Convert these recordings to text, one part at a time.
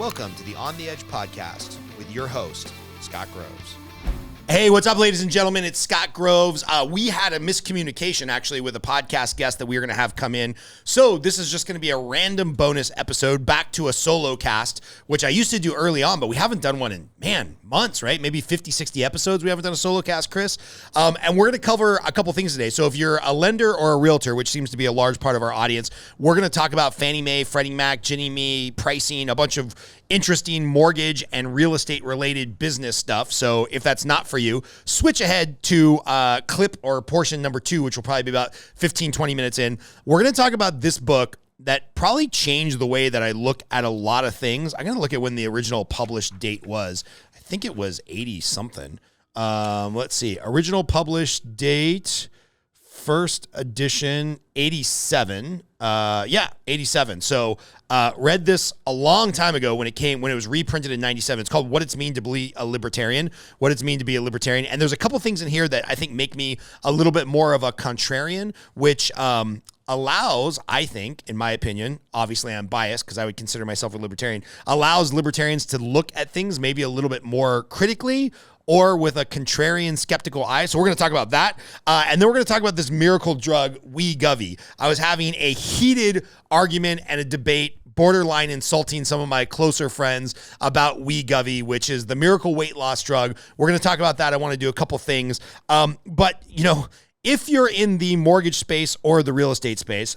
Welcome to the On the Edge podcast with your host, Scott Groves. Hey, what's up, ladies and gentlemen? It's Scott Groves. We had a miscommunication, actually, with a podcast guest that we were going to have come in. So this is just going to be a random bonus episode back to a solo cast, which I used to do early on, but we haven't done one in, months, right? Maybe 50, 60 episodes we haven't done a solo cast, Chris. And we're going to cover a couple things today. So if you're a lender or a realtor, which seems to be a large part of our audience, we're going to talk about Fannie Mae, Freddie Mac, Ginnie Mae, pricing, a bunch of interesting mortgage and real estate related business stuff. So if that's not for you, switch ahead to clip or portion number 2, which will probably be about 15, 20 minutes in. We're going to talk about this book that probably changed the way that I look at a lot of things. I'm going to look at when the original published date was. I think it was 80 something. Let's see. Original published date, first edition, 87. 87. So read this a long time ago when it was reprinted in 97. It's called What It's Mean to Be a Libertarian, What It's Mean to Be a Libertarian. And there's a couple things in here that I think make me a little bit more of a contrarian, which allows, I think, in my opinion, obviously I'm biased because I would consider myself a libertarian, allows libertarians to look at things maybe a little bit more critically or with a contrarian, skeptical eye. So we're going to talk about that. And then we're going to talk about this miracle drug, Wegovy. I was having a heated argument and a debate, borderline insulting some of my closer friends about Wegovy, which is the miracle weight loss drug. We're going to talk about that. I want to do a couple things. But, if you're in the mortgage space or the real estate space,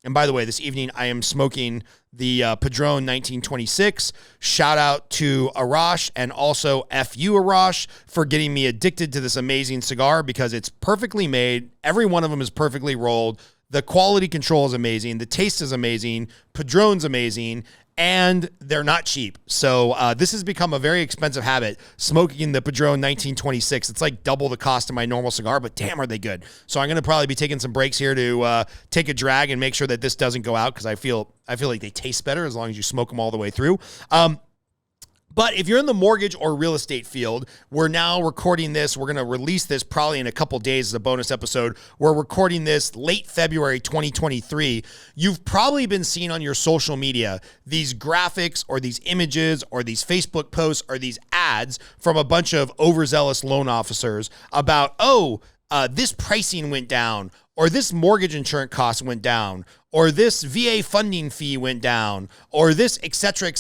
and by the way, this evening I am smoking the Padron 1926. Shout out to Arash and also F.U. Arash for getting me addicted to this amazing cigar because it's perfectly made. Every one of them is perfectly rolled. The quality control is amazing. The taste is amazing. Padron's amazing. And they're not cheap. So this has become a very expensive habit, smoking the Padron 1926. It's like double the cost of my normal cigar, but damn, are they good. So I'm going to probably be taking some breaks here to take a drag and make sure that this doesn't go out because I feel like they taste better as long as you smoke them all the way through. But if you're in the mortgage or real estate field, we're now recording this. We're going to release this probably in a couple days as a bonus episode. We're recording this late February 2023. You've probably been seeing on your social media these graphics or these images or these Facebook posts or these ads from a bunch of overzealous loan officers about, this pricing went down, or this mortgage insurance cost went down, or this VA funding fee went down, or this et cetera,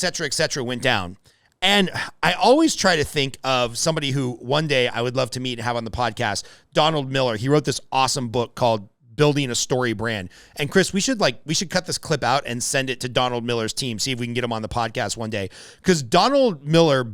went down. And I always try to think of somebody who one day I would love to meet and have on the podcast, Donald Miller. He wrote this awesome book called Building a Story Brand. And Chris, we should cut this clip out and send it to Donald Miller's team, see if we can get him on the podcast one day. Because Donald Miller,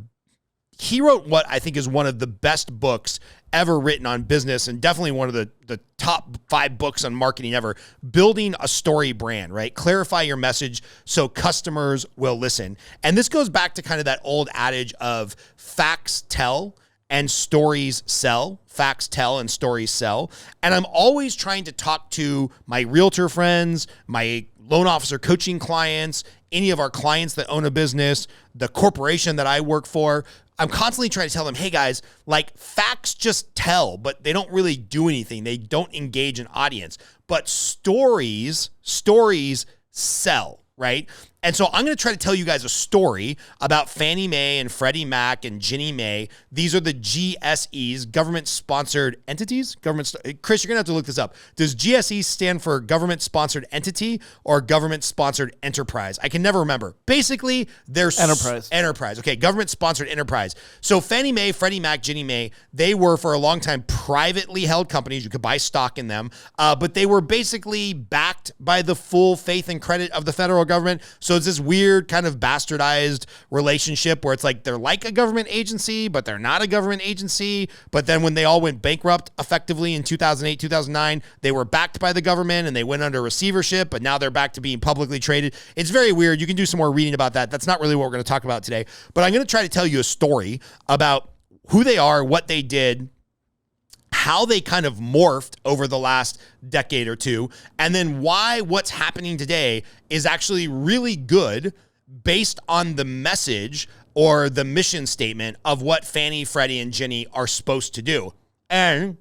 he wrote what I think is one of the best books ever written on business and definitely one of the top 5 books on marketing ever. Building a story brand, right? Clarify your message so customers will listen. And this goes back to kind of that old adage of facts tell and stories sell. Facts tell and stories sell. And I'm always trying to talk to my realtor friends, my loan officer coaching clients, any of our clients that own a business, the corporation that I work for. I'm constantly trying to tell them, hey guys, like facts just tell, but they don't really do anything. They don't engage an audience. But stories sell, right? And so I'm going to try to tell you guys a story about Fannie Mae and Freddie Mac and Ginnie Mae. These are the GSEs, government-sponsored entities. Chris, you're going to have to look this up. Does GSE stand for government-sponsored entity or government-sponsored enterprise? I can never remember. Basically, they're enterprise. Okay, government-sponsored enterprise. So Fannie Mae, Freddie Mac, Ginnie Mae, they were for a long time privately held companies. You could buy stock in them, but they were basically backed by the full faith and credit of the federal government. So it's this weird kind of bastardized relationship where it's like they're like a government agency, but they're not a government agency. But then when they all went bankrupt effectively in 2008, 2009, they were backed by the government and they went under receivership, but now they're back to being publicly traded. It's very weird. You can do some more reading about that. That's not really what we're going to talk about today. But I'm going to try to tell you a story about who they are, what they did, how they kind of morphed over the last decade or two, and then why what's happening today is actually really good based on the message or the mission statement of what Fannie, Freddie, and Ginnie are supposed to do. And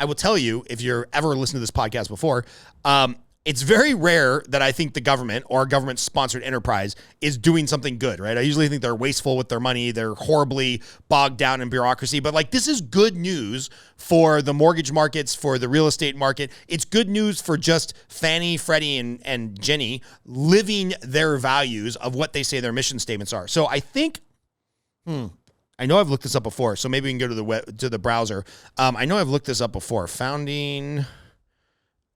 I will tell you, if you're ever listened to this podcast before, it's very rare that I think the government or a government-sponsored enterprise is doing something good, right? I usually think they're wasteful with their money. They're horribly bogged down in bureaucracy. But like, this is good news for the mortgage markets, for the real estate market. It's good news for just Fannie, Freddie, and Ginnie living their values of what they say their mission statements are. So I think, I know I've looked this up before, so maybe we can go to the browser. I know I've looked this up before.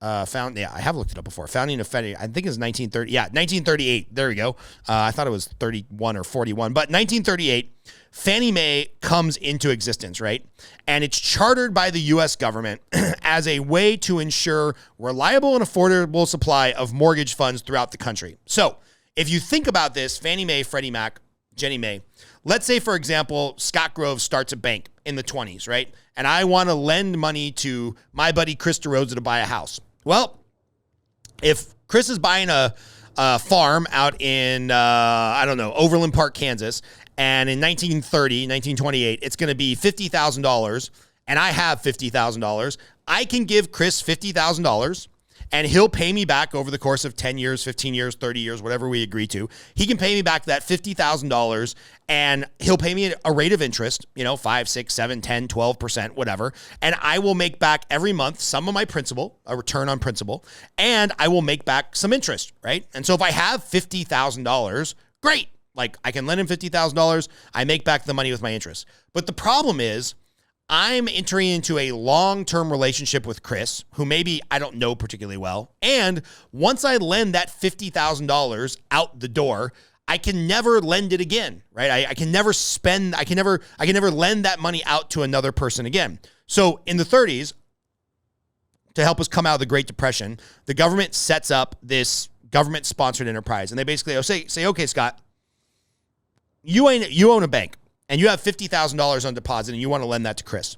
I have looked it up before. Founding of Fannie, I think it's 1930. Yeah, 1938. There we go. I thought it was 31 or 41, but 1938, Fannie Mae comes into existence, right? And it's chartered by the U.S. government as a way to ensure reliable and affordable supply of mortgage funds throughout the country. So if you think about this, Fannie Mae, Freddie Mac, Ginnie Mae, let's say, for example, Scott Grove starts a bank in the 20s, right? And I want to lend money to my buddy Chris DeRosa to buy a house. Well, if Chris is buying a farm out in, Overland Park, Kansas, and in 1928, it's going to be $50,000, and I have $50,000, I can give Chris $50,000, and he'll pay me back over the course of 10 years, 15 years, 30 years, whatever we agree to. He can pay me back that $50,000, and he'll pay me a rate of interest, 5, 6, 7, 10, 12%, whatever. And I will make back every month some of my principal, a return on principal, and I will make back some interest, right? And so if I have $50,000, great. Like, I can lend him $50,000. I make back the money with my interest. But the problem is, I'm entering into a long-term relationship with Chris, who maybe I don't know particularly well. And once I lend that $50,000 out the door, I can never lend it again, right? I can never lend that money out to another person again. So in the 30s, to help us come out of the Great Depression, the government sets up this government-sponsored enterprise. And they basically say, okay, Scott, you own a bank. And you have $50,000 on deposit and you want to lend that to Chris.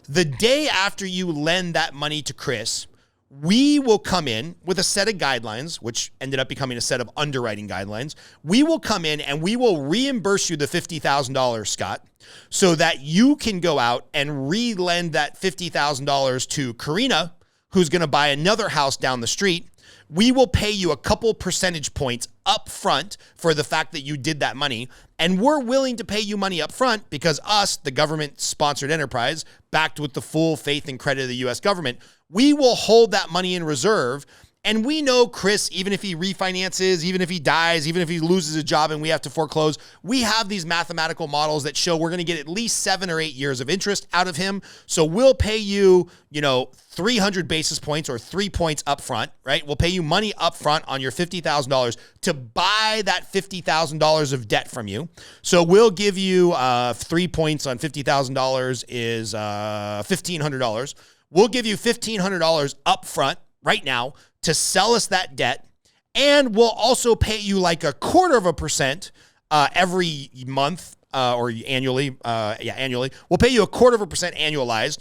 The day after you lend that money to Chris, we will come in with a set of guidelines, which ended up becoming a set of underwriting guidelines. We will come in and we will reimburse you the $50,000, Scott, so that you can go out and re-lend that $50,000 to Karina, who's going to buy another house down the street. We will pay you a couple percentage points up front for the fact that you did that money. And we're willing to pay you money up front because us, the government-sponsored enterprise, backed with the full faith and credit of the U.S. government, we will hold that money in reserve. And we know Chris, even if he refinances, even if he dies, even if he loses a job and we have to foreclose, we have these mathematical models that show we're going to get at least 7 or 8 years of interest out of him. So we'll pay you, 300 basis points or 3 points up front, right? We'll pay you money up front on your $50,000 to buy that $50,000 of debt from you. So we'll give you 3 points on $50,000 is $1,500. We'll give you $1,500 up front right now to sell us that debt, and we'll also pay you like 0.25% every month or annually. Annually. We'll pay you 0.25% annualized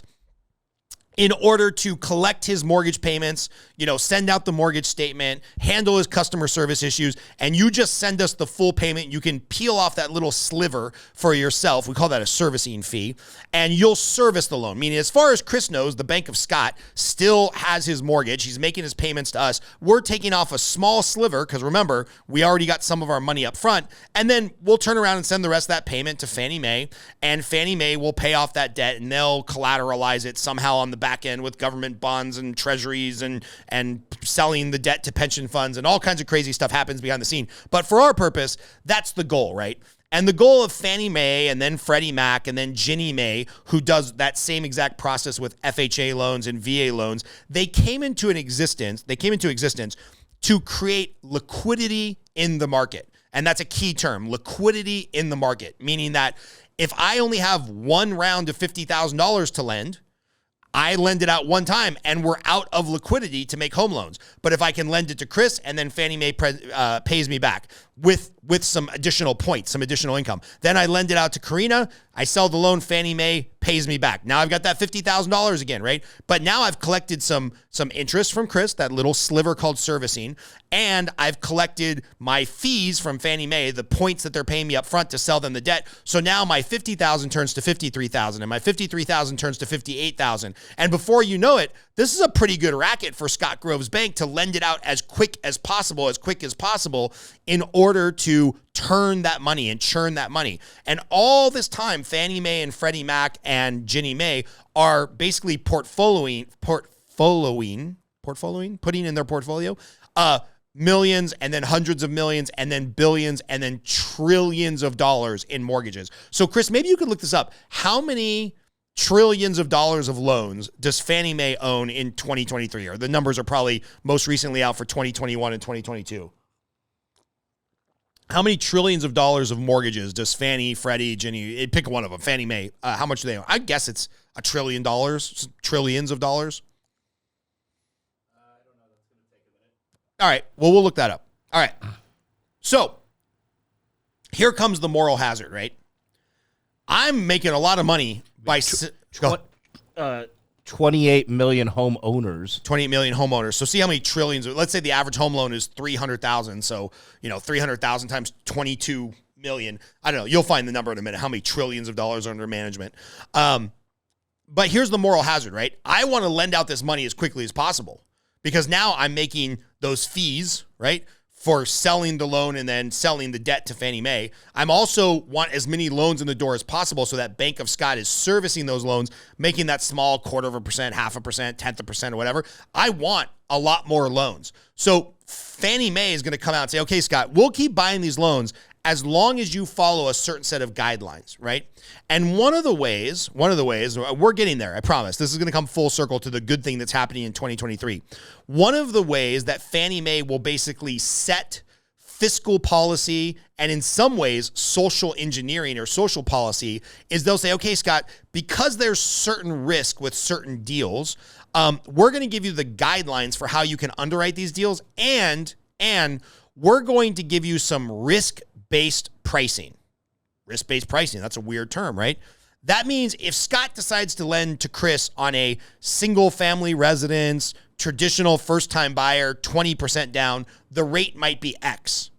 in order to collect his mortgage payments, send out the mortgage statement, handle his customer service issues, and you just send us the full payment. You can peel off that little sliver for yourself. We call that a servicing fee, and you'll service the loan. Meaning, as far as Chris knows, the Bank of Scott still has his mortgage. He's making his payments to us. We're taking off a small sliver because remember, we already got some of our money up front, and then we'll turn around and send the rest of that payment to Fannie Mae, and Fannie Mae will pay off that debt, and they'll collateralize it somehow on the back end with government bonds and treasuries and selling the debt to pension funds, and all kinds of crazy stuff happens behind the scene. But for our purpose, that's the goal, right? And the goal of Fannie Mae and then Freddie Mac and then Ginnie Mae, who does that same exact process with FHA loans and VA loans, they came into existence to create liquidity in the market. And that's a key term, liquidity in the market, meaning that if I only have one round of $50,000 to lend, I lend it out one time and we're out of liquidity to make home loans. But if I can lend it to Chris and then Fannie Mae pays me back, with some additional points, some additional income. Then I lend it out to Karina. I sell the loan. Fannie Mae pays me back. Now I've got that $50,000 again, right? But now I've collected some interest from Chris, that little sliver called servicing, and I've collected my fees from Fannie Mae, the points that they're paying me up front to sell them the debt. So now my $50,000 turns to $53,000, and my $53,000 turns to $58,000. And before you know it, this is a pretty good racket for Scott Groves Bank to lend it out as quick as possible in order to turn that money and churn that money. And all this time, Fannie Mae and Freddie Mac and Ginnie Mae are basically putting in their portfolio, millions and then hundreds of millions and then billions and then trillions of dollars in mortgages. So Chris, maybe you could look this up. How many trillions of dollars of loans does Fannie Mae own in 2023? Or the numbers are probably most recently out for 2021 and 2022. How many trillions of dollars of mortgages does Fannie, Freddie, Ginnie, pick one of them, Fannie Mae, how much do they own? I guess it's $1 trillion, trillions of dollars. I don't know. That's going to take a minute. All right. Well, we'll look that up. All right. So here comes the moral hazard, right? I'm making a lot of money by... 28 million homeowners. 28 million homeowners. So see how many trillions. Let's say the average home loan is 300,000. So, 300,000 times 22 million. I don't know. You'll find the number in a minute. How many trillions of dollars are under management. But here's the moral hazard, right? I want to lend out this money as quickly as possible because now I'm making those fees, right, for selling the loan and then selling the debt to Fannie Mae. I'm also want as many loans in the door as possible so that Bank of Scott is servicing those loans, making that small 0.25%, 0.5%, 0.1% or whatever. I want a lot more loans. So Fannie Mae is going to come out and say, okay, Scott, we'll keep buying these loans as long as you follow a certain set of guidelines, right? And one of the ways, we're getting there, I promise. This is going to come full circle to the good thing that's happening in 2023. One of the ways that Fannie Mae will basically set fiscal policy and in some ways social engineering or social policy is they'll say, okay, Scott, because there's certain risk with certain deals, we're going to give you the guidelines for how you can underwrite these deals and we're going to give you some risk-based pricing. Risk-based pricing, that's a weird term, right? That means if Scott decides to lend to Chris on a single-family residence, traditional first-time buyer, 20% down, the rate might be X.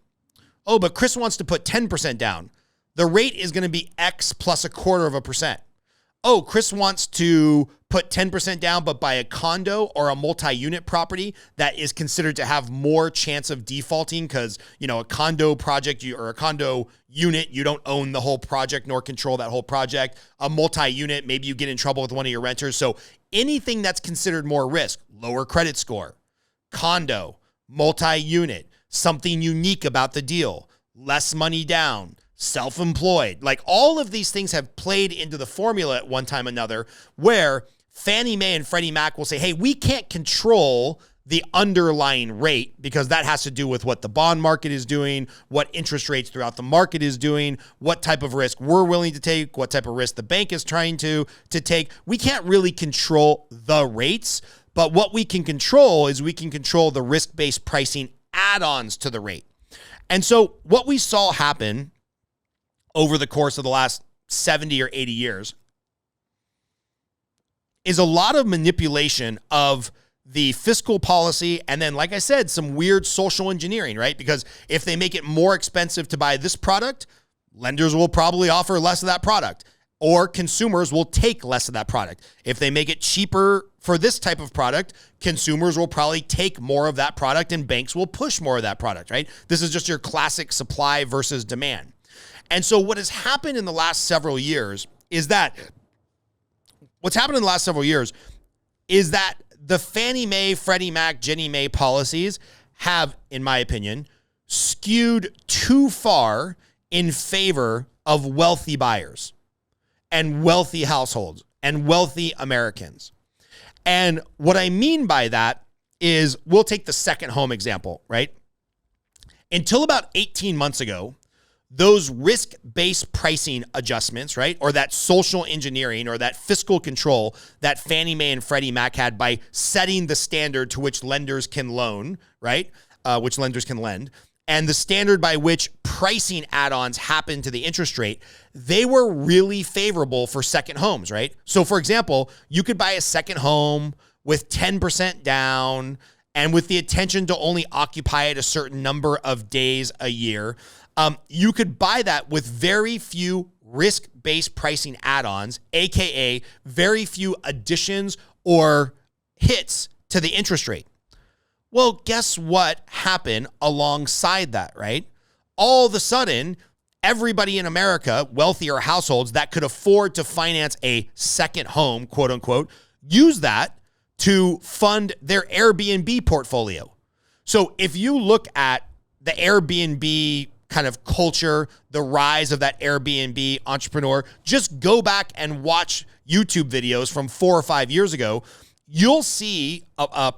Oh, but Chris wants to put 10% down. The rate is going to be X plus 0.25%. Oh, Chris wants to put 10% down, but buy a condo or a multi-unit property that is considered to have more chance of defaulting because, a condo project or a condo unit, you don't own the whole project nor control that whole project. A multi-unit, maybe you get in trouble with one of your renters. So anything that's considered more risk, lower credit score, condo, multi-unit, something unique about the deal, less money down, self-employed, like all of these things have played into the formula at one time or another where Fannie Mae and Freddie Mac will say, hey, we can't control the underlying rate because that has to do with what the bond market is doing, what interest rates throughout the market is doing, what type of risk we're willing to take, what type of risk the bank is trying to take. We can't really control the rates, but what we can control is we can control the risk-based pricing add-ons to the rate. And so what we saw happen over the course of the last 70 or 80 years is a lot of manipulation of the fiscal policy and then, like I said, some weird social engineering, right? Because if they make it more expensive to buy this product, lenders will probably offer less of that product or consumers will take less of that product. If they make it cheaper for this type of product, consumers will probably take more of that product and banks will push more of that product, right? This is just your classic supply versus demand. And so what has happened in the last several years is that the Fannie Mae, Freddie Mac, Ginnie Mae policies have, in my opinion, skewed too far in favor of wealthy buyers and wealthy households and wealthy Americans. And what I mean by that is we'll take the second home example, right? Until about 18 months ago, those risk-based pricing adjustments, right, or that social engineering or that fiscal control that Fannie Mae and Freddie Mac had by setting the standard to which lenders can loan, right, which lenders can lend, and the standard by which pricing add-ons happen to the interest rate, they were really favorable for second homes, right? So for example, you could buy a second home with 10% down and with the intention to only occupy it a certain number of days a year. You could buy that with very few risk-based pricing add-ons, AKA very few additions or hits to the interest rate. Well, guess what happened alongside that, right? All of a sudden, everybody in America, wealthier households that could afford to finance a second home, quote unquote, use that to fund their Airbnb portfolio. So if you look at the Airbnb kind of culture, the rise of that Airbnb entrepreneur, just go back and watch YouTube videos from 4 or 5 years ago. You'll see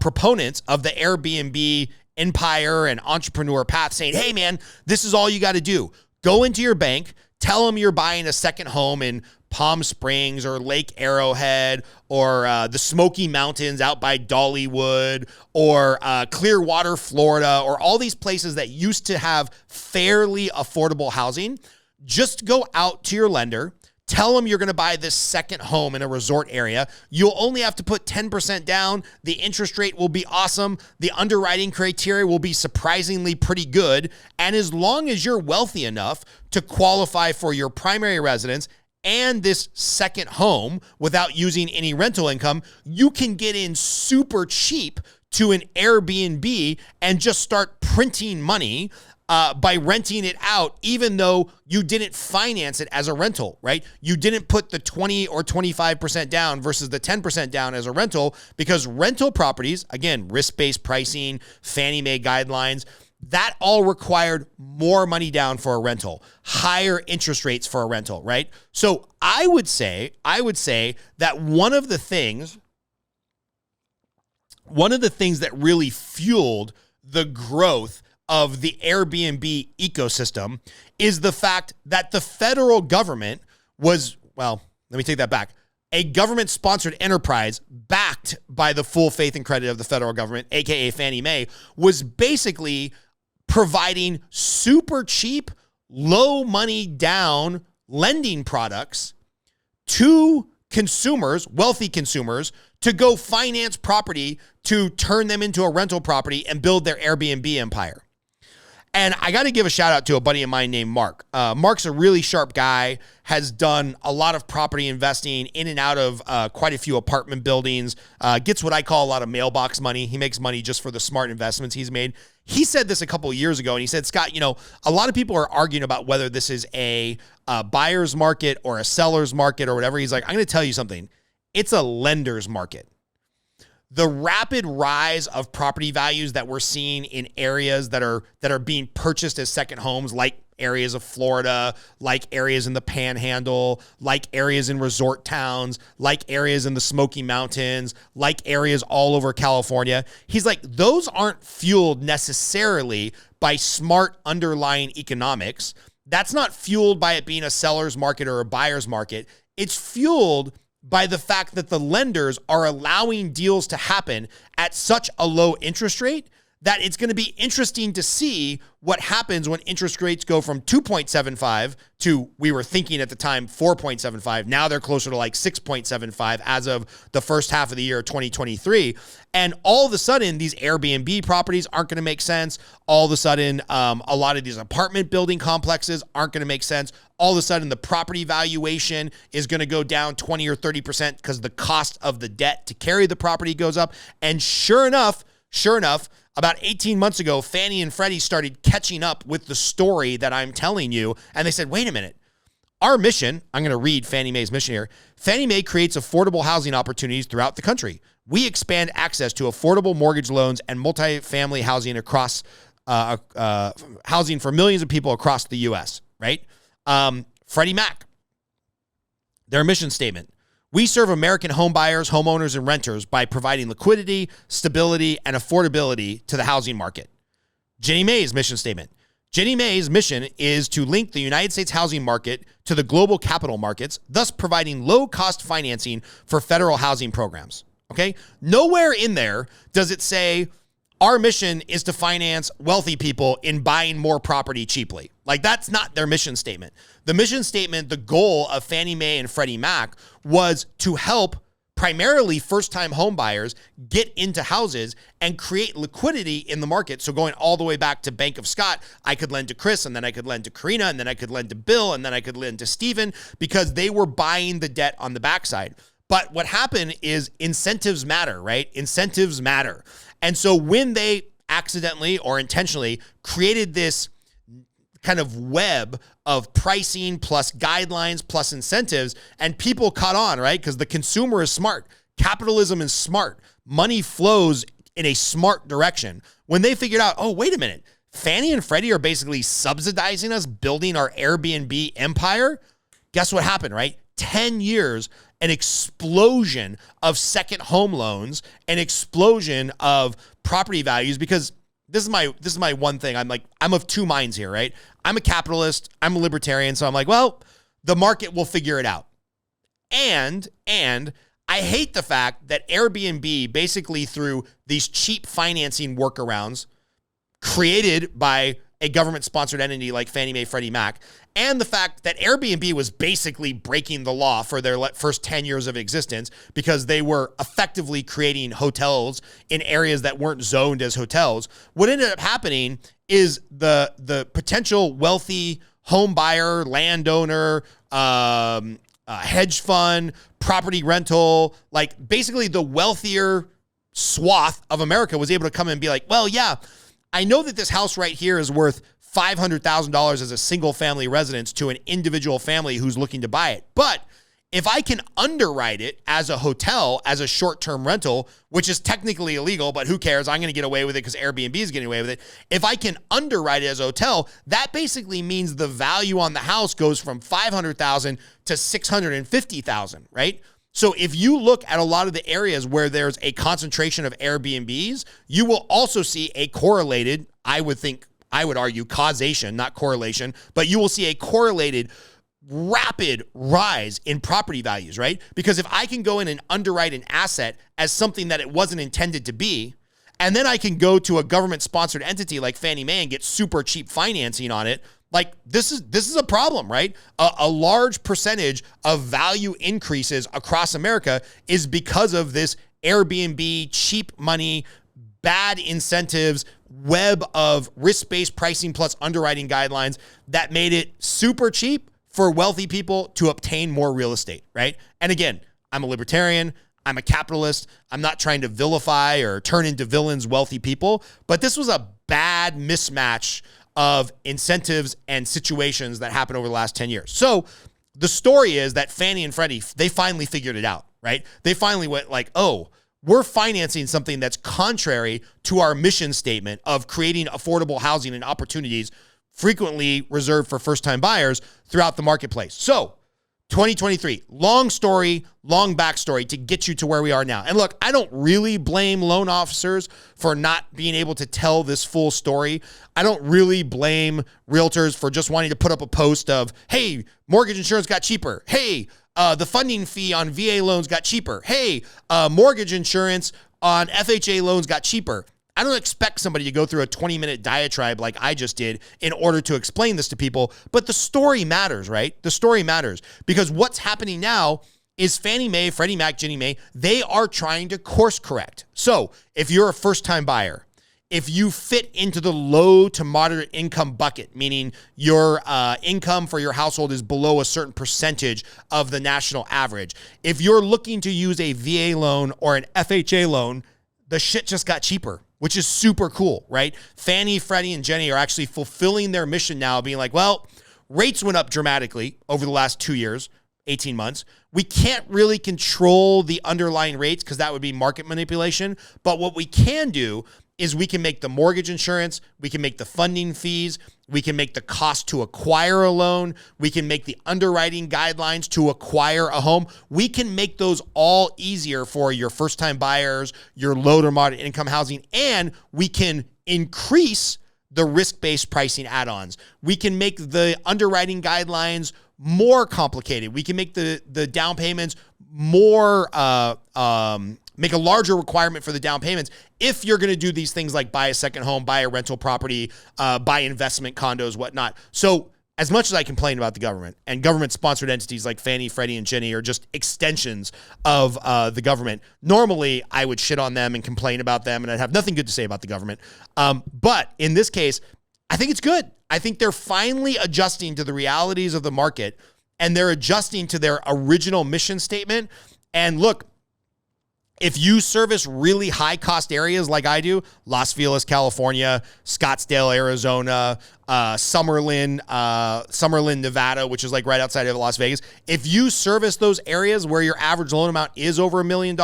proponents of the Airbnb empire and entrepreneur path saying, hey man, this is all you got to do. Go into your bank, tell them you're buying a second home in Palm Springs or Lake Arrowhead or the Smoky Mountains out by Dollywood or Clearwater, Florida, or all these places that used to have fairly affordable housing. Just go out to your lender, tell them you're going to buy this second home in a resort area. You'll only have to put 10% down. The interest rate will be awesome. The underwriting criteria will be surprisingly pretty good. And as long as you're wealthy enough to qualify for your primary residence and this second home without using any rental income, you can get in super cheap to an Airbnb and just start printing money by renting it out, even though you didn't finance it as a rental, right? You didn't put the 20 or 25% down versus the 10% down as a rental, because rental properties, again, risk-based pricing, Fannie Mae guidelines, that all required more money down for a rental, higher interest rates for a rental, right? So I would say that one of the things that really fueled the growth of the Airbnb ecosystem is the fact that the federal government was, well, let me take that back. A government-sponsored enterprise backed by the full faith and credit of the federal government, aka Fannie Mae, was basically providing super cheap, low money down lending products to consumers, wealthy consumers, to go finance property to turn them into a rental property and build their Airbnb empire. And I got to give a shout out to a buddy of mine named Mark. Mark's a really sharp guy, has done a lot of property investing in and out of quite a few apartment buildings, gets what I call a lot of mailbox money. He makes money just for the smart investments he's made. He said this a couple of years ago, and he said, Scott, you know, a lot of people are arguing about whether this is a buyer's market or a seller's market or whatever. He's like, I'm going to tell you something. It's a lender's market. The rapid rise of property values that we're seeing in areas that are being purchased as second homes, like areas of Florida, like areas in the Panhandle, like areas in resort towns, like areas in the Smoky Mountains, like areas all over California. He's like, those aren't fueled necessarily by smart underlying economics. That's not fueled by it being a seller's market or a buyer's market. It's fueled by the fact that the lenders are allowing deals to happen at such a low interest rate that it's going to be interesting to see what happens when interest rates go from 2.75 to, we were thinking at the time, 4.75. Now they're closer to like 6.75 as of the first half of the year 2023. And all of a sudden, these Airbnb properties aren't going to make sense. All of a sudden, a lot of these apartment building complexes aren't going to make sense. All of a sudden, the property valuation is going to go down 20 or 30% because the cost of the debt to carry the property goes up. And sure enough, about 18 months ago, Fannie and Freddie started catching up with the story that I'm telling you. And they said, wait a minute. Our mission, I'm going to read Fannie Mae's mission here. Fannie Mae creates affordable housing opportunities throughout the country. We expand access to affordable mortgage loans and multifamily housing across housing for millions of people across the U.S., right? Freddie Mac, their mission statement. We serve American home buyers, homeowners, and renters by providing liquidity, stability, and affordability to the housing market. Ginnie Mae's mission statement. Ginnie Mae's mission is to link the United States housing market to the global capital markets, thus providing low-cost financing for federal housing programs. Okay? Nowhere in there does it say our mission is to finance wealthy people in buying more property cheaply. Like, that's not their mission statement. The mission statement, the goal of Fannie Mae and Freddie Mac was to help primarily first-time home buyers get into houses and create liquidity in the market. So going all the way back to Bank of Scott, I could lend to Chris, and then I could lend to Karina, and then I could lend to Bill, and then I could lend to Steven, because they were buying the debt on the backside. But what happened is incentives matter, right? Incentives matter. And so when they accidentally or intentionally created this kind of web of pricing plus guidelines plus incentives, and people caught on, right? Because the consumer is smart. Capitalism is smart. Money flows in a smart direction. When they figured out, oh, wait a minute, Fannie and Freddie are basically subsidizing us building our Airbnb empire, guess what happened, right? 10 years, an explosion of second home loans, an explosion of property values, because this is my one thing. I'm of two minds here, right? I'm a capitalist, I'm a libertarian, so I'm like, well, the market will figure it out. And I hate the fact that Airbnb, basically through these cheap financing workarounds created by a government-sponsored entity like Fannie Mae, Freddie Mac, and the fact that Airbnb was basically breaking the law for their first 10 years of existence, because they were effectively creating hotels in areas that weren't zoned as hotels. What ended up happening is the potential wealthy home buyer, landowner, hedge fund, property rental, like basically the wealthier swath of America was able to come in and be like, well, yeah, I know that this house right here is worth $500,000 as a single family residence to an individual family who's looking to buy it. But if I can underwrite it as a hotel, as a short-term rental, which is technically illegal, but who cares? I'm going to get away with it because Airbnb is getting away with it. If I can underwrite it as a hotel, that basically means the value on the house goes from $500,000 to $650,000, right? So if you look at a lot of the areas where there's a concentration of Airbnbs, you will also see a correlated, I would argue causation, not correlation, but you will see a correlated rapid rise in property values, right? Because if I can go in and underwrite an asset as something that it wasn't intended to be, and then I can go to a government-sponsored entity like Fannie Mae and get super cheap financing on it, like this is a problem, right? A large percentage of value increases across America is because of this Airbnb, cheap money, bad incentives, web of risk-based pricing plus underwriting guidelines that made it super cheap for wealthy people to obtain more real estate, right? And again, I'm a libertarian, I'm a capitalist, I'm not trying to vilify or turn into villains wealthy people, but this was a bad mismatch of incentives and situations that happened over the last 10 years. So the story is that Fannie and Freddie, they finally figured it out, right? They finally went like, oh, we're financing something that's contrary to our mission statement of creating affordable housing and opportunities frequently reserved for first-time buyers throughout the marketplace. So 2023, long story, long backstory to get you to where we are now. And look, I don't really blame loan officers for not being able to tell this full story. I don't really blame realtors for just wanting to put up a post of, hey, mortgage insurance got cheaper. Hey, the funding fee on VA loans got cheaper. Hey, mortgage insurance on FHA loans got cheaper. I don't expect somebody to go through a 20-minute diatribe like I just did in order to explain this to people, but the story matters, right? The story matters because what's happening now is Fannie Mae, Freddie Mac, Ginnie Mae, they are trying to course correct. So if you're a first-time buyer, if you fit into the low to moderate income bucket, meaning your income for your household is below a certain percentage of the national average, if you're looking to use a VA loan or an FHA loan, the shit just got cheaper, which is super cool, right? Fannie, Freddie, and Jenny are actually fulfilling their mission now, being like, well, rates went up dramatically over the last 2 years, 18 months. We can't really control the underlying rates because that would be market manipulation. But what we can do is we can make the mortgage insurance, we can make the funding fees, we can make the cost to acquire a loan, we can make the underwriting guidelines to acquire a home. We can make those all easier for your first-time buyers, your low to moderate income housing, and we can increase the risk-based pricing add-ons. We can make the underwriting guidelines more complicated. We can make the down payments more make a larger requirement for the down payments if you're going to do these things like buy a second home, buy a rental property, buy investment condos, whatnot. So as much as I complain about the government and government-sponsored entities like Fannie, Freddie, and Ginnie are just extensions of the government, normally I would shit on them and complain about them, and I'd have nothing good to say about the government. But in this case, I think it's good. I think they're finally adjusting to the realities of the market, and they're adjusting to their original mission statement. And look, if you service really high-cost areas like I do, Las Vegas, California, Scottsdale, Arizona, Summerlin, Nevada, which is like right outside of Las Vegas, if you service those areas where your average loan amount is over $1 million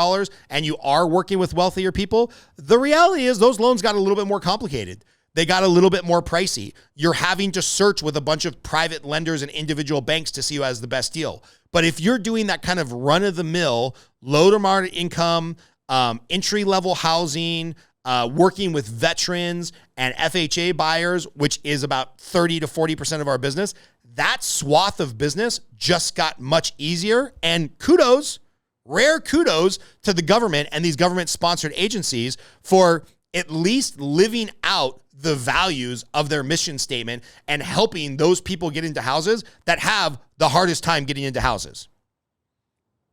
and you are working with wealthier people, the reality is those loans got a little bit more complicated. They got a little bit more pricey. You're having to search with a bunch of private lenders and individual banks to see who has the best deal. But if you're doing that kind of run-of-the-mill, low-to-moderate income, entry-level housing, working with veterans and FHA buyers, which is about 30 to 40% of our business, that swath of business just got much easier. And kudos, rare kudos to the government and these government-sponsored agencies for at least living out the values of their mission statement and helping those people get into houses that have the hardest time getting into houses.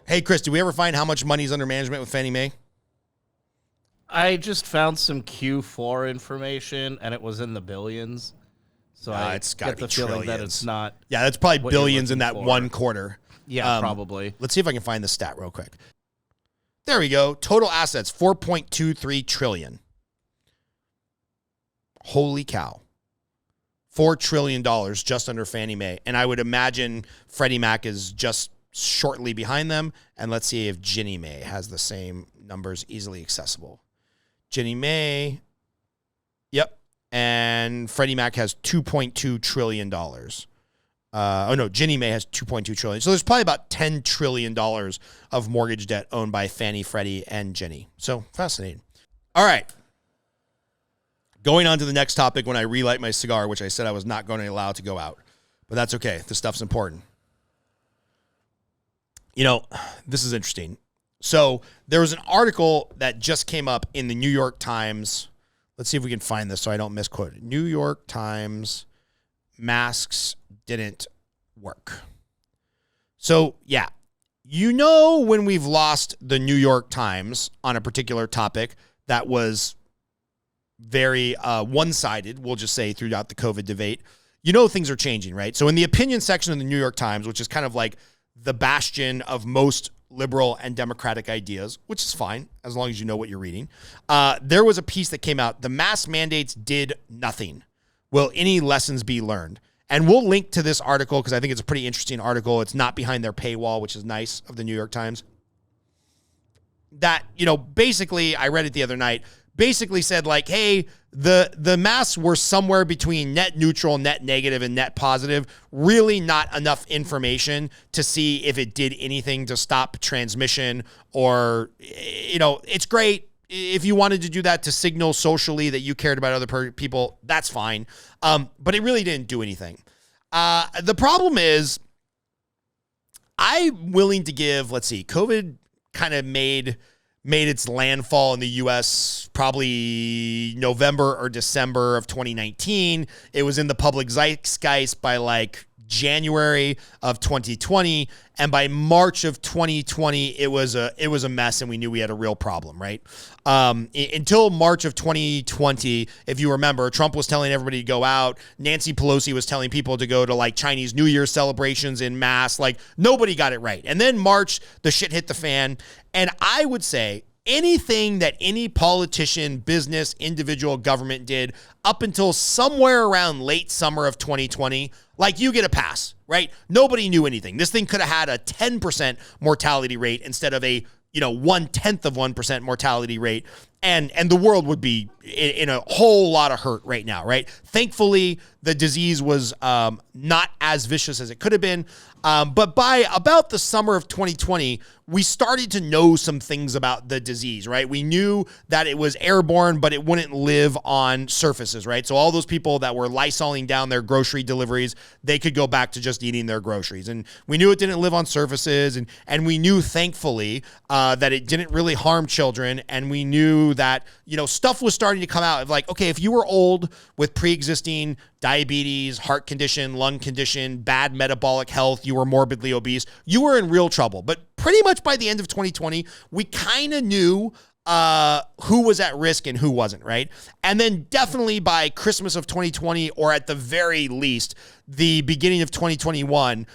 Hey, Chris, did we ever find how much money is under management with Fannie Mae? I just found some Q4 information, and it was in the billions. So It's got to be feeling trillions. that it's not. Yeah, that's probably billions in that one quarter. Yeah, probably. Let's see if I can find the stat real quick. There we go. Total assets, $4.23 trillion. Holy cow. $4 trillion just under Fannie Mae. And I would imagine Freddie Mac is just shortly behind them. And let's see if Ginnie Mae has the same numbers easily accessible. Ginnie Mae, yep. And Freddie Mac has $2.2 trillion. Ginnie Mae has $2.2 trillion. So there's probably about $10 trillion of mortgage debt owned by Fannie, Freddie, and Ginnie. So fascinating. All right. Going on to the next topic when I relight my cigar, which I said I was not going to allow to go out. But that's okay. This stuff's important. You know, this is interesting. So there was an article that just came up in the New York Times. Let's see if we can find this so I don't misquote it. New York Times, masks didn't work. So, yeah. You know, when we've lost the New York Times on a particular topic that was very one-sided, we'll just say, throughout the COVID debate, you know things are changing, right? So in the opinion section of the New York Times, which is kind of like the bastion of most liberal and democratic ideas, which is fine as long as you know what you're reading, there was a piece that came out, "The mask mandates did nothing. Will any lessons be learned?" And we'll link to this article because I think it's a pretty interesting article. It's not behind their paywall, which is nice of the New York Times. That, you know, basically, I read it the other night, basically said like, hey, the masks were somewhere between net neutral, net negative, and net positive. Really not enough information to see if it did anything to stop transmission or, you know, it's great. If you wanted to do that to signal socially that you cared about other people, that's fine. But it really didn't do anything. The problem is I'm willing to give, let's see, COVID kind of made its landfall in the U.S. probably November or December of 2019. It was in the public zeitgeist by like January of 2020, and by March of 2020, it was a mess, and we knew we had a real problem, right? Until March of 2020, if you remember, Trump was telling everybody to go out. Nancy Pelosi was telling people to go to like Chinese New Year celebrations in mass. Like nobody got it right. And then March, the shit hit the fan. And I would say anything that any politician, business, individual, government did up until somewhere around late summer of 2020, like you get a pass, right? Nobody knew anything. This thing could have had a 10% mortality rate instead of a 1/10 of 1% mortality rate. And the world would be in a whole lot of hurt right now, right? Thankfully, the disease was not as vicious as it could have been. But by about the summer of 2020, we started to know some things about the disease, right? We knew that it was airborne, but it wouldn't live on surfaces, right? So all those people that were Lysoling down their grocery deliveries, they could go back to just eating their groceries. And we knew it didn't live on surfaces. And we knew, thankfully, that it didn't really harm children. And we knew that, stuff was starting to come out of like, okay, if you were old with pre-existing diabetes, heart condition, lung condition, bad metabolic health, you were morbidly obese, you were in real trouble. But pretty much by the end of 2020, we kind of knew who was at risk and who wasn't, right? And then definitely by Christmas of 2020, or at the very least, the beginning of 2021,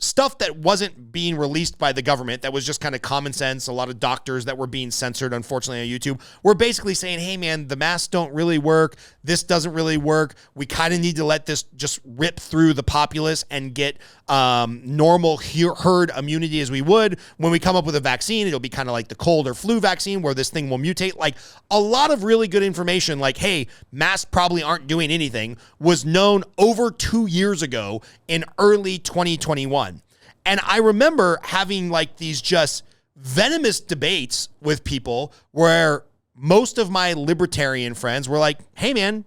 stuff that wasn't being released by the government, that was just kind of common sense. A lot of doctors that were being censored, unfortunately, on YouTube, were basically saying, hey, man, the masks don't really work. This doesn't really work. We kind of need to let this just rip through the populace and get normal herd immunity as we would. When we come up with a vaccine, it'll be kind of like the cold or flu vaccine where this thing will mutate. Like a lot of really good information, like, hey, masks probably aren't doing anything, was known over 2 years ago in early 2021. And I remember having like these just venomous debates with people where most of my libertarian friends were like, hey man,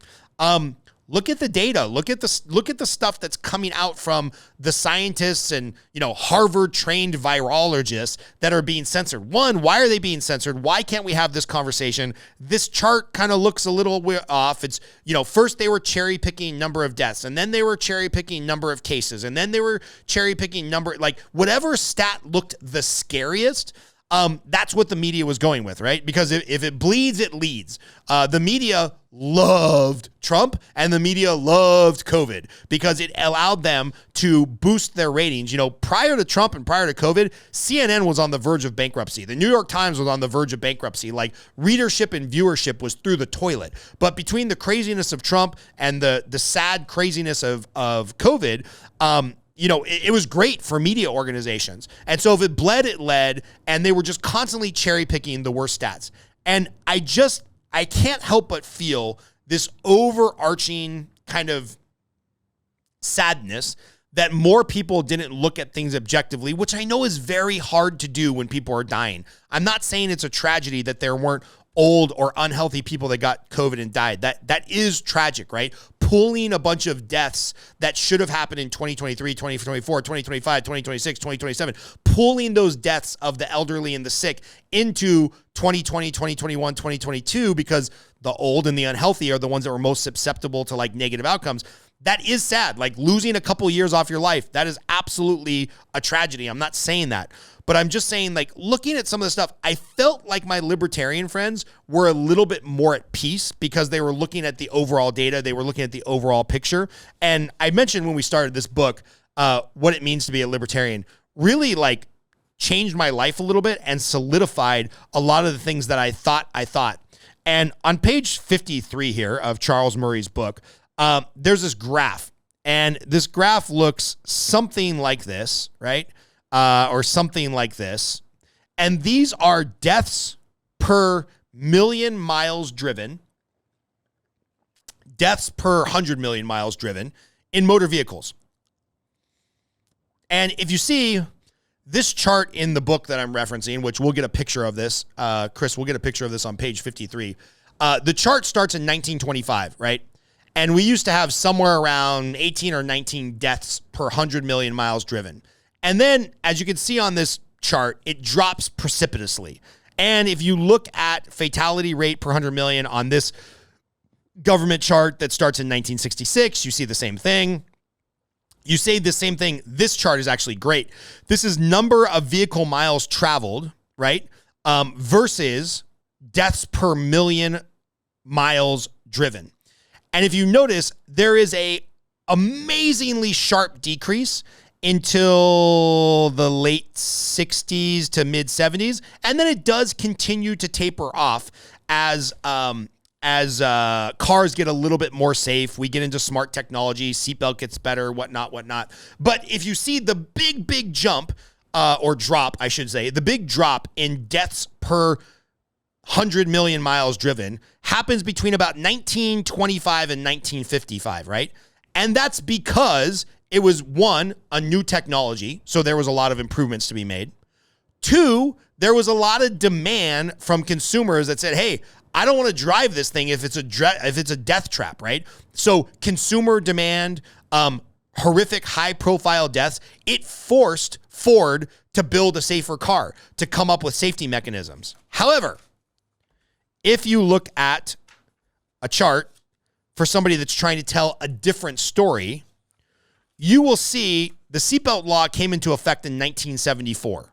look at the data, look at the stuff that's coming out from the scientists and, Harvard trained virologists that are being censored. One, why are they being censored? Why can't we have this conversation? This chart kind of looks a little off. It's, first they were cherry picking number of deaths, and then they were cherry picking number of cases, and then they were cherry picking like whatever stat looked the scariest. That's what the media was going with, right? Because if it bleeds, it leads. The media loved Trump and the media loved COVID because it allowed them to boost their ratings. Prior to Trump and prior to COVID, CNN was on the verge of bankruptcy. The New York Times was on the verge of bankruptcy. Like readership and viewership was through the toilet. But between the craziness of Trump and the sad craziness of COVID, it was great for media organizations. And so if it bled, it led, and they were just constantly cherry picking the worst stats. And I can't help but feel this overarching kind of sadness that more people didn't look at things objectively, which I know is very hard to do when people are dying. I'm not saying it's a tragedy that there weren't old or unhealthy people that got COVID and died. That is tragic, right? Pulling a bunch of deaths that should have happened in 2023, 2024, 2025, 2026, 2027, pulling those deaths of the elderly and the sick into 2020, 2021, 2022, because the old and the unhealthy are the ones that were most susceptible to like negative outcomes. That is sad. Like losing a couple years off your life, that is absolutely a tragedy. I'm not saying that. But I'm just saying, like, looking at some of the stuff, I felt like my libertarian friends were a little bit more at peace because they were looking at the overall data. They were looking at the overall picture. And I mentioned when we started this book, what it means to be a libertarian really, like, changed my life a little bit and solidified a lot of the things that I thought. And on page 53 here of Charles Murray's book, there's this graph. And this graph looks something like this, right? Or something like this. And these are deaths per million miles driven, deaths per 100 million miles driven in motor vehicles. And if you see this chart in the book that I'm referencing, which we'll get a picture of this, Chris, we'll get a picture of this on page 53. The chart starts in 1925, right? And we used to have somewhere around 18 or 19 deaths per 100 million miles driven. And then, as you can see on this chart, it drops precipitously. And if you look at fatality rate per 100 million on this government chart that starts in 1966, you see the same thing. You say the same thing. This chart is actually great. This is number of vehicle miles traveled, right? Versus deaths per million miles driven. And if you notice, there is a amazingly sharp decrease until the late 60s to mid 70s. And then it does continue to taper off as cars get a little bit more safe. We get into smart technology, seatbelt gets better, whatnot. But if you see the big jump, or drop, I should say, the big drop in deaths per 100 million miles driven happens between about 1925 and 1955, right? And that's because it was, one, a new technology, so there was a lot of improvements to be made. Two, there was a lot of demand from consumers that said, hey, I don't want to drive this thing if it's a death trap, right? So consumer demand, horrific high-profile deaths, it forced Ford to build a safer car, to come up with safety mechanisms. However, if you look at a chart for somebody that's trying to tell a different story, you will see the seatbelt law came into effect in 1974.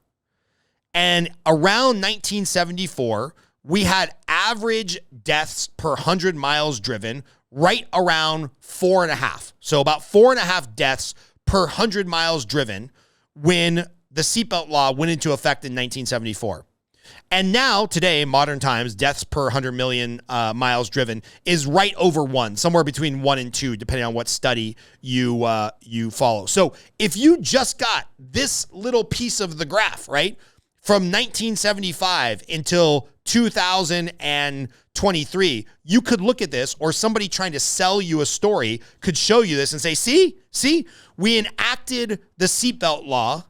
And around 1974, we had average deaths per 100 miles driven right around 4.5. So about 4.5 deaths per 100 miles driven when the seatbelt law went into effect in 1974. And now, today, modern times, deaths per 100 million miles driven is right over 1, somewhere between 1 and 2, depending on what study you follow. So if you just got this little piece of the graph, right, from 1975 until 2023, you could look at this, or somebody trying to sell you a story could show you this and say, see, we enacted the seatbelt law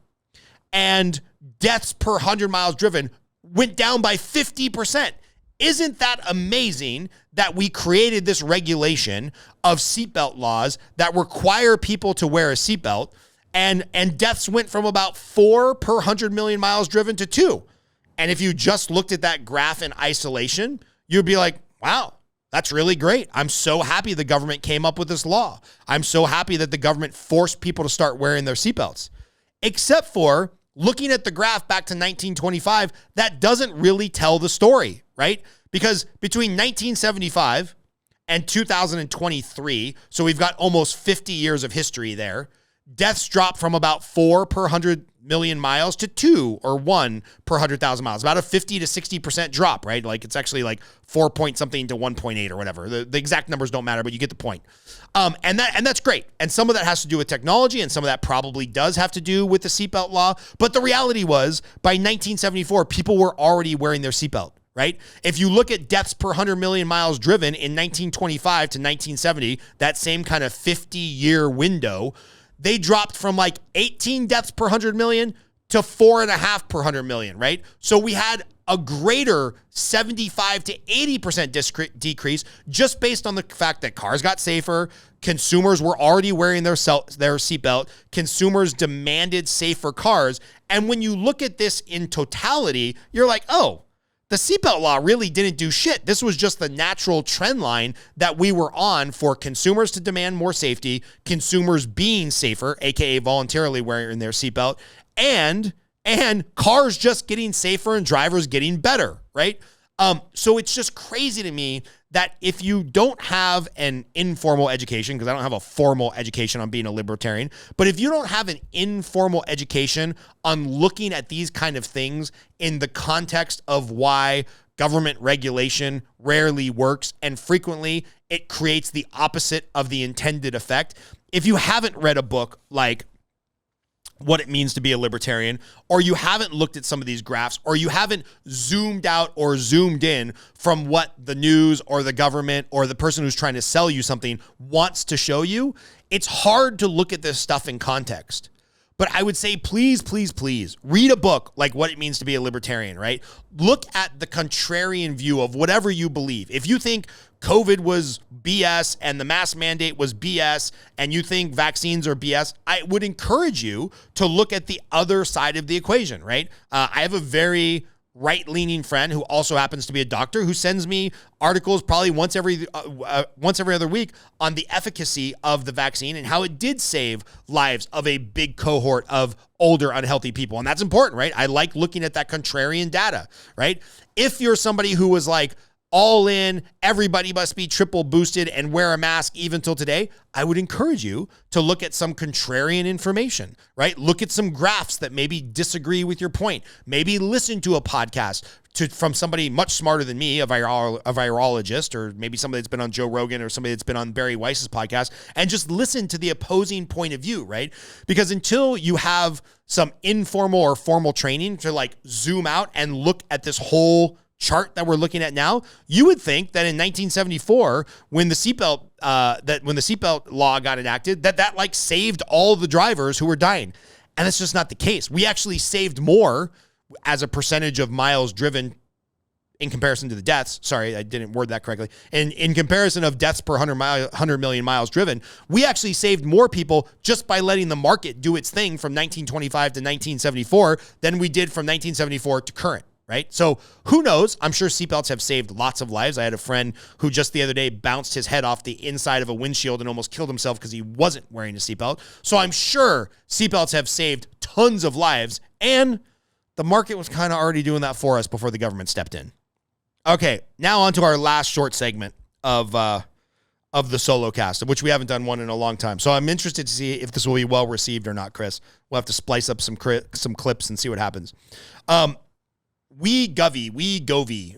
and deaths per 100 miles driven went down by 50%. Isn't that amazing that we created this regulation of seatbelt laws that require people to wear a seatbelt, and deaths went from about 4 per 100 million miles driven to 2? And if you just looked at that graph in isolation, you'd be like, wow, that's really great. I'm so happy the government came up with this law. I'm so happy that the government forced people to start wearing their seatbelts. Except for looking at the graph back to 1925, that doesn't really tell the story, right? Because between 1975 and 2023, so we've got almost 50 years of history there, deaths dropped from about 4 per 100 million miles to 2 or 1 per 100,000 miles. About a 50 to 60% drop, right? Like it's actually like 4 point something to 1.8 or whatever. The exact numbers don't matter, but you get the point. And that's great. And some of that has to do with technology, and some of that probably does have to do with the seatbelt law. But the reality was, by 1974, people were already wearing their seatbelt, right? If you look at deaths per 100 million miles driven in 1925 to 1970, that same kind of 50-year window, they dropped from like 18 deaths per 100 million to 4.5 per 100 million, right? So we had a greater 75 to 80% decrease just based on the fact that cars got safer, consumers were already wearing their seatbelt, consumers demanded safer cars. And when you look at this in totality, you're like, oh, the seatbelt law really didn't do shit. This was just the natural trend line that we were on for consumers to demand more safety, consumers being safer, aka voluntarily wearing their seatbelt, and cars just getting safer and drivers getting better, right? So it's just crazy to me that if you don't have an informal education, because I don't have a formal education on being a libertarian, but if you don't have an informal education on looking at these kind of things in the context of why government regulation rarely works and frequently it creates the opposite of the intended effect, if you haven't read a book like What It Means to Be a Libertarian, or you haven't looked at some of these graphs, or you haven't zoomed out or zoomed in from what the news or the government or the person who's trying to sell you something wants to show you, it's hard to look at this stuff in context. But I would say, please, please, please read a book like What It Means to Be a Libertarian, right? Look at the contrarian view of whatever you believe. If you think COVID was BS and the mask mandate was BS and you think vaccines are BS, I would encourage you to look at the other side of the equation, right? I have a very right-leaning friend who also happens to be a doctor who sends me articles probably once every other week on the efficacy of the vaccine and how it did save lives of a big cohort of older, unhealthy people. And that's important, right? I like looking at that contrarian data, right? If you're somebody who was like, all in, everybody must be triple boosted and wear a mask even till today, I would encourage you to look at some contrarian information, right? Look at some graphs that maybe disagree with your point. Maybe listen to a podcast from somebody much smarter than me, a virologist, or maybe somebody that's been on Joe Rogan or somebody that's been on Barry Weiss's podcast, and just listen to the opposing point of view, right? Because until you have some informal or formal training to like zoom out and look at this whole chart that we're looking at now, you would think that in 1974, when the seatbelt law got enacted, that like saved all the drivers who were dying. And that's just not the case. We actually saved more as a percentage of miles driven in comparison to the deaths. Sorry, I didn't word that correctly. And in comparison of deaths per 100 million miles driven, we actually saved more people just by letting the market do its thing from 1925 to 1974 than we did from 1974 to current, right? So who knows? I'm sure seatbelts have saved lots of lives. I had a friend who just the other day bounced his head off the inside of a windshield and almost killed himself because he wasn't wearing a seatbelt. So I'm sure seatbelts have saved tons of lives, and the market was kind of already doing that for us before the government stepped in. Okay, now on to our last short segment of the solo cast, of which we haven't done one in a long time. So I'm interested to see if this will be well received or not, Chris. We'll have to splice up some clips and see what happens. Wegovy,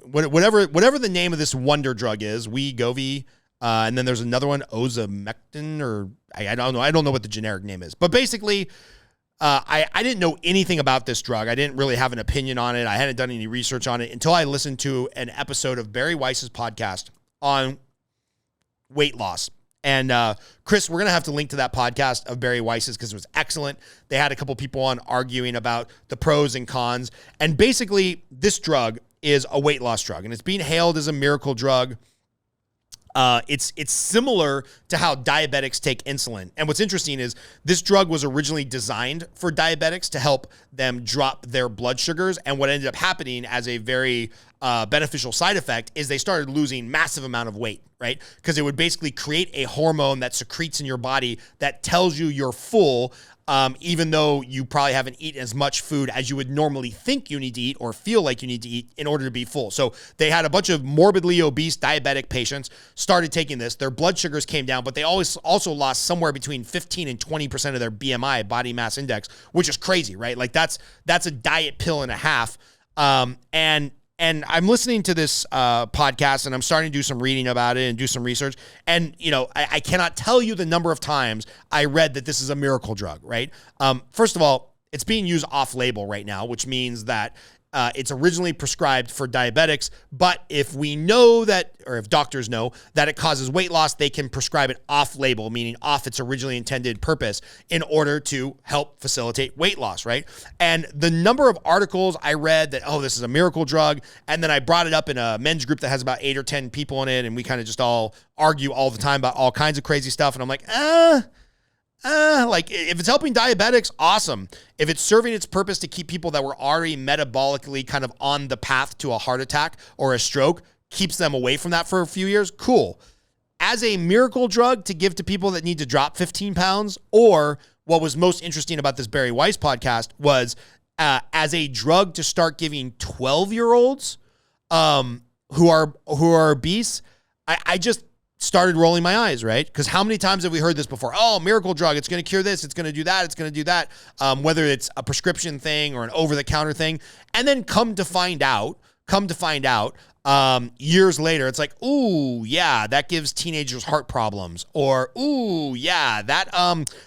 whatever the name of this wonder drug is, Wegovy, and then there's another one, ozamectin, or I don't know. I don't know what the generic name is, but basically, I didn't know anything about this drug. I didn't really have an opinion on it. I hadn't done any research on it until I listened to an episode of Barry Weiss's podcast on weight loss. And Chris, we're going to have to link to that podcast of Barry Weiss's because it was excellent. They had a couple people on arguing about the pros and cons. And basically, this drug is a weight loss drug, and it's being hailed as a miracle drug. It's similar to how diabetics take insulin. And what's interesting is this drug was originally designed for diabetics to help them drop their blood sugars. And what ended up happening as a very beneficial side effect is they started losing massive amount of weight, right? Because it would basically create a hormone that secretes in your body that tells you you're full, even though you probably haven't eaten as much food as you would normally think you need to eat or feel like you need to eat in order to be full. So they had a bunch of morbidly obese diabetic patients started taking this. Their blood sugars came down, but they always also lost somewhere between 15 and 20% of their BMI, body mass index, which is crazy, right? Like that's a diet pill and a half. And I'm listening to this podcast, and I'm starting to do some reading about it and do some research. And, you know, I cannot tell you the number of times I read that this is a miracle drug, right? First of all, it's being used off-label right now, which means that it's originally prescribed for diabetics. But if we know that, or if doctors know that it causes weight loss, they can prescribe it off-label, meaning off its originally intended purpose in order to help facilitate weight loss, right? And the number of articles I read that, oh, this is a miracle drug, and then I brought it up in a men's group that has about 8 or 10 people in it, and we kind of just all argue all the time about all kinds of crazy stuff. And I'm like, like if it's helping diabetics, awesome. If it's serving its purpose to keep people that were already metabolically kind of on the path to a heart attack or a stroke, keeps them away from that for a few years, cool. As a miracle drug to give to people that need to drop 15 pounds, or what was most interesting about this Barry Weiss podcast was as a drug to start giving 12-year-olds who are obese, I just started rolling my eyes, right? Because how many times have we heard this before? Oh, miracle drug, it's going to cure this, it's going to do that, it's going to do that, whether it's a prescription thing or an over-the-counter thing. And then come to find out, years later, it's like, ooh, yeah, that gives teenagers heart problems. Or, ooh, yeah, that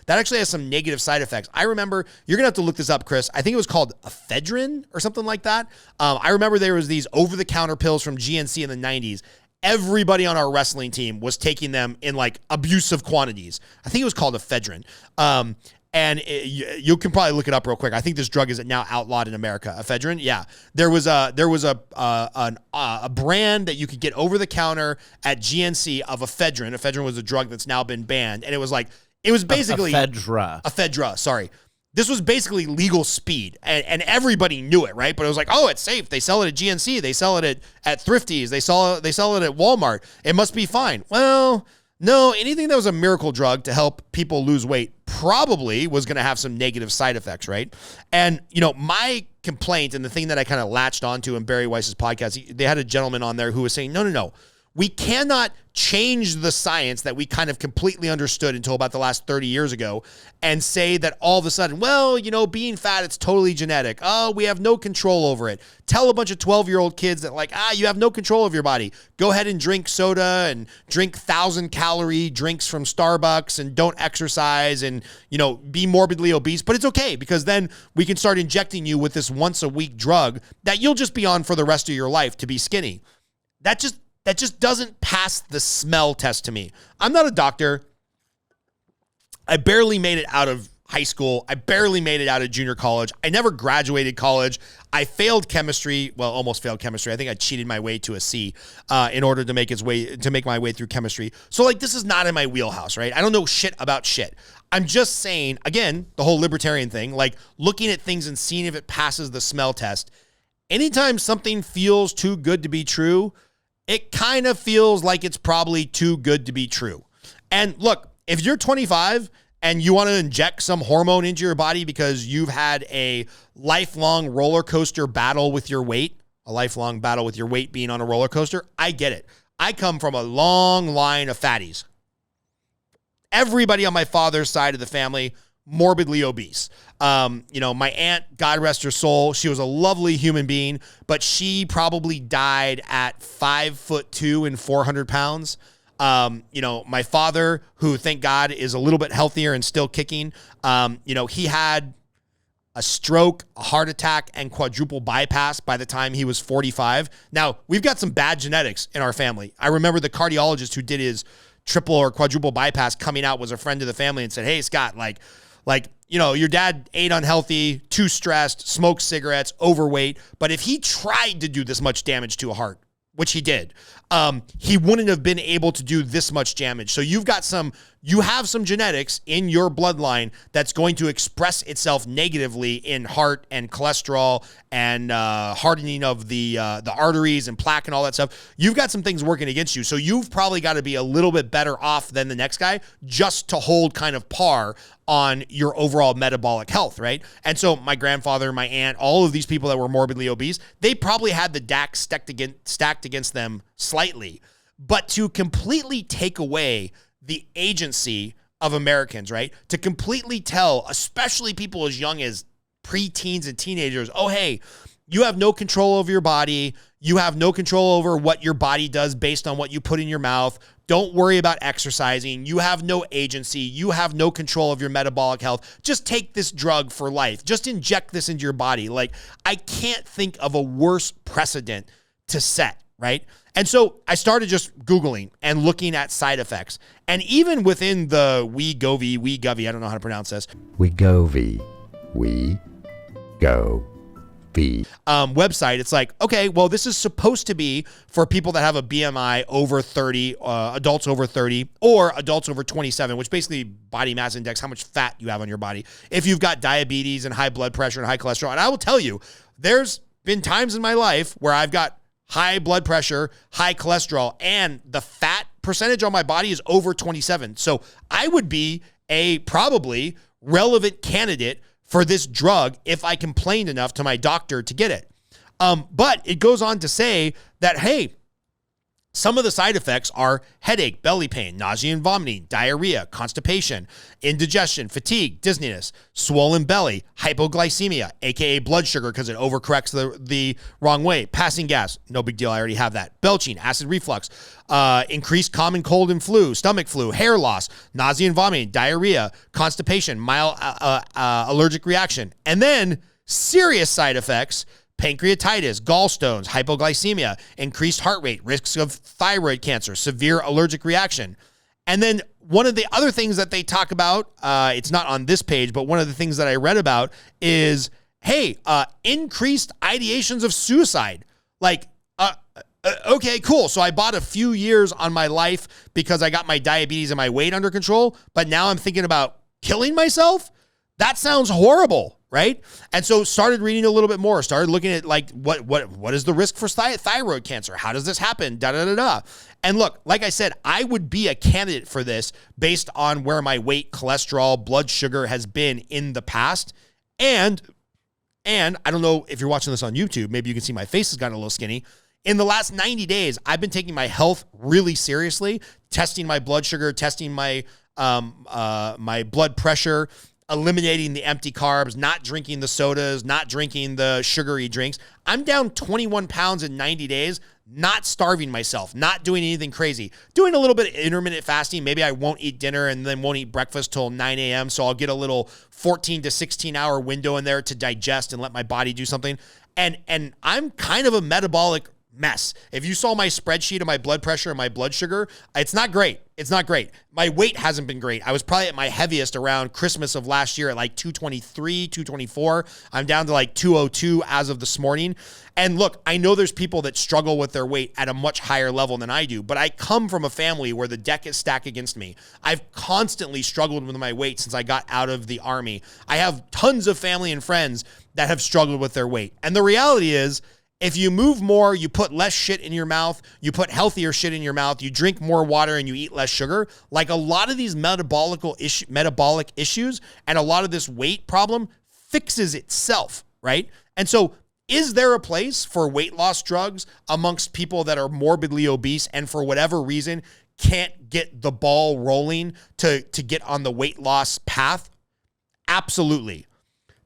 actually has some negative side effects. I remember, you're going to have to look this up, Chris. I think it was called ephedrine or something like that. I remember there was these over-the-counter pills from GNC in the 90s. Everybody on our wrestling team was taking them in like abusive quantities. I think it was called ephedrine. And you can probably look it up real quick. I think this drug is now outlawed in America. Ephedrine, yeah. There was a brand that you could get over the counter at GNC of ephedrine. Ephedrine was a drug that's now been banned, and it was basically ephedra. Sorry. This was basically legal speed, and everybody knew it, right? But it was like, oh, it's safe. They sell it at GNC. They sell it at Thrifties. They sell it at Walmart. It must be fine. Well, no, anything that was a miracle drug to help people lose weight probably was going to have some negative side effects, right? And, you know, my complaint and the thing that I kind of latched onto in Barry Weiss's podcast, they had a gentleman on there who was saying, no. We cannot change the science that we kind of completely understood until about the last 30 years ago and say that all of a sudden, well, being fat, it's totally genetic. Oh, we have no control over it. Tell a bunch of 12-year-old kids that you have no control of your body. Go ahead and drink soda and drink 1,000-calorie drinks from Starbucks and don't exercise and, be morbidly obese. But it's okay because then we can start injecting you with this once-a-week drug that you'll just be on for the rest of your life to be skinny. That just doesn't pass the smell test to me. I'm not a doctor. I barely made it out of high school. I barely made it out of junior college. I never graduated college. I failed chemistry. Well, almost failed chemistry. I think I cheated my way to a C in order to make my way through chemistry. So this is not in my wheelhouse, right? I don't know shit about shit. I'm just saying, again, the whole libertarian thing, looking at things and seeing if it passes the smell test. Anytime something feels too good to be true, it kind of feels like it's probably too good to be true. And look, if you're 25 and you want to inject some hormone into your body because you've had a lifelong roller coaster battle with your weight, a lifelong battle with your weight being on a roller coaster, I get it. I come from a long line of fatties. Everybody on my father's side of the family, morbidly obese. My aunt, God rest her soul, she was a lovely human being, but she probably died at 5'2" and 400 pounds. My father, who thank God is a little bit healthier and still kicking, he had a stroke, a heart attack, and quadruple bypass by the time he was 45. Now, we've got some bad genetics in our family. I remember the cardiologist who did his triple or quadruple bypass coming out was a friend of the family and said, hey, Scott, your dad ate unhealthy, too stressed, smoked cigarettes, overweight. But if he tried to do this much damage to a heart, which he did, he wouldn't have been able to do this much damage. So you have some genetics in your bloodline that's going to express itself negatively in heart and cholesterol and hardening of the arteries and plaque and all that stuff. You've got some things working against you. So you've probably got to be a little bit better off than the next guy just to hold kind of par on your overall metabolic health, right? And so my grandfather, my aunt, all of these people that were morbidly obese, they probably had the deck stacked against them slightly. But to completely take away the agency of Americans, right? To completely tell, especially people as young as preteens and teenagers, oh, hey, you have no control over your body. You have no control over what your body does based on what you put in your mouth. Don't worry about exercising. You have no agency. You have no control of your metabolic health. Just take this drug for life. Just inject this into your body. I can't think of a worse precedent to set, right? And so I started just Googling and looking at side effects. And even within the Wegovy, I don't know how to pronounce this. Wegovy. Website, it's okay, well, this is supposed to be for people that have a BMI over 30, adults over 30, or adults over 27, which basically body mass index, how much fat you have on your body. If you've got diabetes and high blood pressure and high cholesterol, and I will tell you, there's been times in my life where I've got high blood pressure, high cholesterol, and the fat percentage on my body is over 27. So I would be a probably relevant candidate for this drug if I complained enough to my doctor to get it. But it goes on to say that, hey, some of the side effects are headache, belly pain, nausea and vomiting, diarrhea, constipation, indigestion, fatigue, dizziness, swollen belly, hypoglycemia, aka blood sugar because it overcorrects the wrong way, passing gas, no big deal, I already have that, belching, acid reflux, increased common cold and flu, stomach flu, hair loss, nausea and vomiting, diarrhea, constipation, mild allergic reaction, and then serious side effects, pancreatitis, gallstones, hypoglycemia, increased heart rate, risks of thyroid cancer, severe allergic reaction. And then one of the other things that they talk about, it's not on this page, but one of the things that I read about is, hey, increased ideations of suicide. Okay, cool. So I bought a few years on my life because I got my diabetes and my weight under control, but now I'm thinking about killing myself? That sounds horrible, right? And so started reading a little bit more, started looking at what is the risk for thyroid cancer? How does this happen? And look, like I said, I would be a candidate for this based on where my weight, cholesterol, blood sugar has been in the past. And I don't know if you're watching this on YouTube, maybe you can see my face has gotten a little skinny. In the last 90 days, I've been taking my health really seriously, testing my blood sugar, testing my my blood pressure, eliminating the empty carbs, not drinking the sodas, not drinking the sugary drinks. I'm down 21 pounds in 90 days, not starving myself, not doing anything crazy, doing a little bit of intermittent fasting. Maybe I won't eat dinner and then won't eat breakfast till 9 a.m. So I'll get a little 14 to 16 hour window in there to digest and let my body do something. And I'm kind of a metabolic mess. If you saw my spreadsheet of my blood pressure and my blood sugar, it's not great. It's not great. My weight hasn't been great. I was probably at my heaviest around Christmas of last year at like 223, 224. I'm down to like 202 as of this morning. And look, I know there's people that struggle with their weight at a much higher level than I do, but I come from a family where the deck is stacked against me. I've constantly struggled with my weight since I got out of the Army. I have tons of family and friends that have struggled with their weight. And the reality is, if you move more, you put less shit in your mouth, you put healthier shit in your mouth, you drink more water and you eat less sugar, like a lot of these metabolic issues and a lot of this weight problem fixes itself, right? And so is there a place for weight loss drugs amongst people that are morbidly obese and for whatever reason can't get the ball rolling to get on the weight loss path? Absolutely.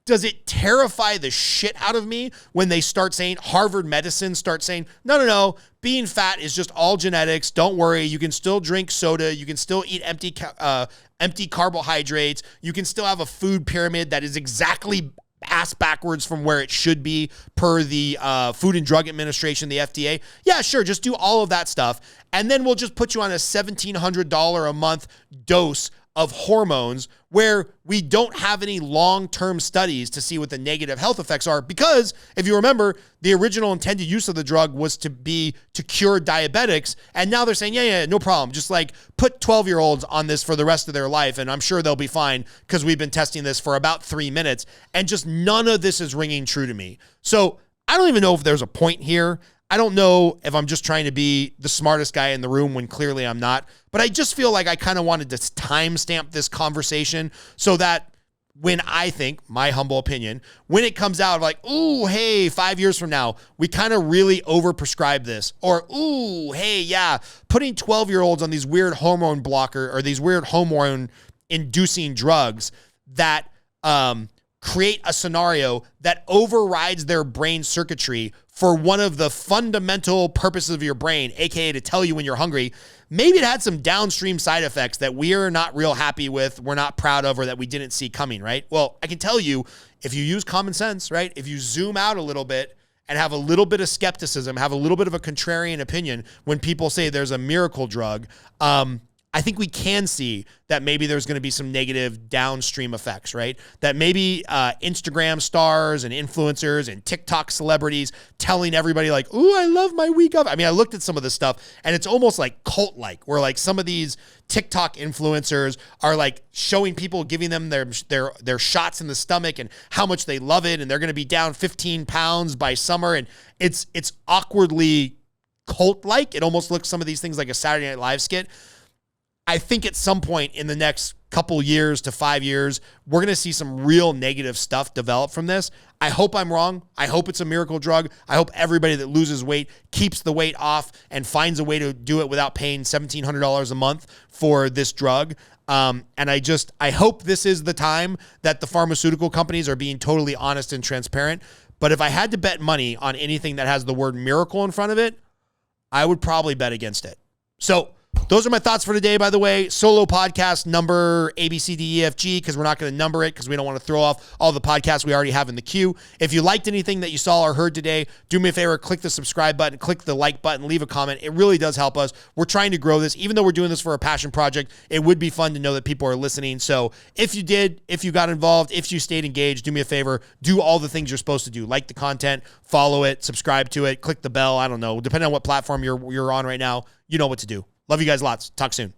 Does it terrify the shit out of me when they start saying, Harvard medicine starts saying, no, being fat is just all genetics. Don't worry. You can still drink soda. You can still eat empty carbohydrates. You can still have a food pyramid that is exactly ass backwards from where it should be per the Food and Drug Administration, the FDA. Yeah, sure. Just do all of that stuff. And then we'll just put you on a $1,700 a month dose of hormones where we don't have any long-term studies to see what the negative health effects are. Because if you remember, the original intended use of the drug was to cure diabetics. And now they're saying, yeah, no problem. Just like put 12-year-olds on this for the rest of their life. And I'm sure they'll be fine because we've been testing this for about 3 minutes. And just none of this is ringing true to me. So I don't even know if there's a point here. I don't know if I'm just trying to be the smartest guy in the room when clearly I'm not, but I just feel like I kind of wanted to timestamp this conversation so that when I think, my humble opinion, when it comes out like, ooh, hey, 5 years from now, we kind of really overprescribe this, or ooh, hey, yeah, putting 12-year-olds on these weird hormone blocker or these weird hormone inducing drugs that create a scenario that overrides their brain circuitry for one of the fundamental purposes of your brain, aka to tell you when you're hungry. Maybe it had some downstream side effects that we're not real happy with, we're not proud of, or that we didn't see coming, right? Well, I can tell you, if you use common sense, right? If you zoom out a little bit and have a little bit of skepticism, have a little bit of a contrarian opinion when people say there's a miracle drug, I think we can see that maybe there's going to be some negative downstream effects, right? That maybe Instagram stars and influencers and TikTok celebrities telling everybody like, ooh, I love my Wegovy. I mean, I looked at some of this stuff and it's almost like cult-like, where like some of these TikTok influencers are like showing people, giving them their shots in the stomach and how much they love it. And they're going to be down 15 pounds by summer. And it's awkwardly cult-like. It almost looks some of these things like a Saturday Night Live skit. I think at some point in the next couple years to 5 years, we're going to see some real negative stuff develop from this. I hope I'm wrong. I hope it's a miracle drug. I hope everybody that loses weight keeps the weight off and finds a way to do it without paying $1,700 a month for this drug. And I hope this is the time that the pharmaceutical companies are being totally honest and transparent. But if I had to bet money on anything that has the word miracle in front of it, I would probably bet against it. So those are my thoughts for today, by the way. Solo podcast number ABCDEFG, because we're not going to number it because we don't want to throw off all the podcasts we already have in the queue. If you liked anything that you saw or heard today, do me a favor, click the subscribe button, click the like button, leave a comment. It really does help us. We're trying to grow this. Even though we're doing this for a passion project, it would be fun to know that people are listening. So if you did, if you got involved, if you stayed engaged, do me a favor, do all the things you're supposed to do. Like the content, follow it, subscribe to it, click the bell. I don't know. Depending on what platform you're on right now, you know what to do. Love you guys lots. Talk soon.